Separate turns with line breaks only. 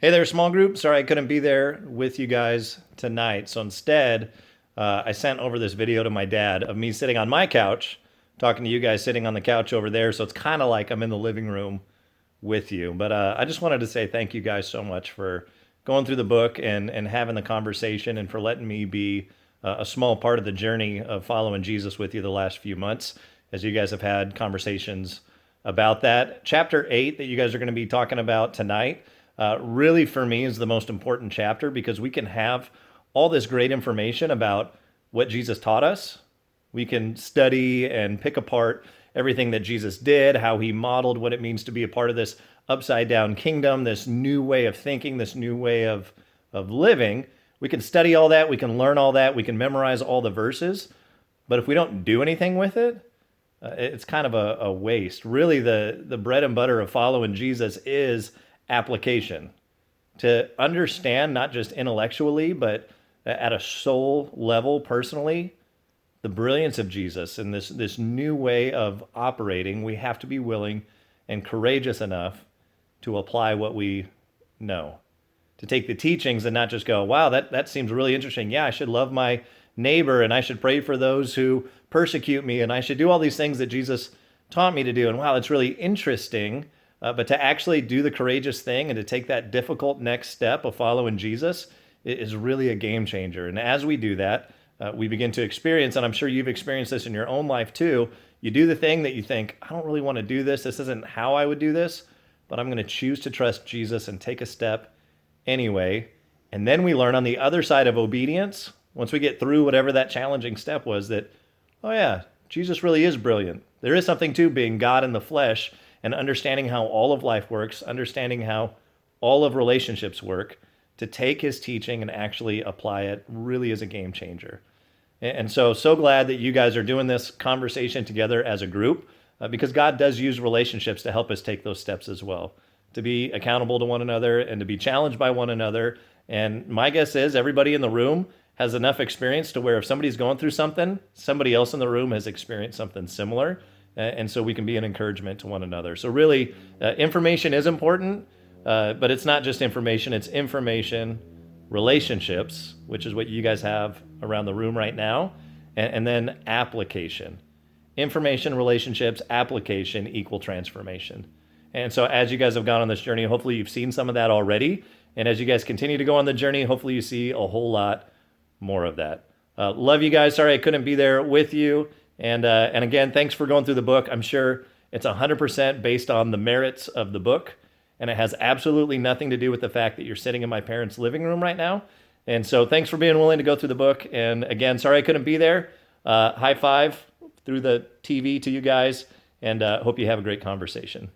Hey there, small group. Sorry I couldn't be there with you guys tonight. So instead, I sent over this video to my dad of me sitting on my couch, talking to you guys sitting on the couch over there. So it's kind of like I'm in the living room with you. But I just wanted to say thank you guys so much for going through the book and having the conversation and for letting me be a small part of the journey of following Jesus with you the last few months as you guys have had conversations about that. Chapter 8 that you guys are going to be talking about tonight really for me is the most important chapter because we can have all this great information about what Jesus taught us. We can study and pick apart everything that Jesus did, how he modeled what it means to be a part of this upside down kingdom, this new way of thinking, this new way of living. We can study all that, we can learn all that, we can memorize all the verses. But if we don't do anything with it, it's kind of a waste. Really, the bread and butter of following Jesus is application. To understand, not just intellectually, but at a soul level personally, the brilliance of Jesus and this new way of operating, we have to be willing and courageous enough to apply what we know. To take the teachings and not just go, wow, that seems really interesting. Yeah, I should love my neighbor and I should pray for those who persecute me and I should do all these things that Jesus taught me to do. And wow, it's really interesting. But to actually do the courageous thing and to take that difficult next step of following Jesus is really a game changer. And as we do that, we begin to experience, and I'm sure you've experienced this in your own life too, you do the thing that you think, I don't really want to do this. This isn't how I would do this, but I'm going to choose to trust Jesus and take a step anyway. And then we learn on the other side of obedience, once we get through whatever that challenging step was, that, oh yeah, Jesus really is brilliant. There is something to being God in the flesh and understanding how all of life works, understanding how all of relationships work, to take his teaching and actually apply it really is a game changer. And so glad that you guys are doing this conversation together as a group because God does use relationships to help us take those steps as well, to be accountable to one another and to be challenged by one another. And my guess is everybody in the room has enough experience to where if somebody's going through something, somebody else in the room has experienced something similar. And so we can be an encouragement to one another. So really, information is important, but it's not just information, it's information, relationships, which is what you guys have around the room right now, and then application. Information, relationships, application equal transformation. And so as you guys have gone on this journey, hopefully you've seen some of that already. And as you guys continue to go on the journey, hopefully you see a whole lot more of that. Love you guys. Sorry I couldn't be there with you. And again, thanks for going through the book. I'm sure it's 100% based on the merits of the book. And it has absolutely nothing to do with the fact that you're sitting in my parents' living room right now. And so thanks for being willing to go through the book. And again, sorry I couldn't be there. High five through the TV to you guys. And hope you have a great conversation.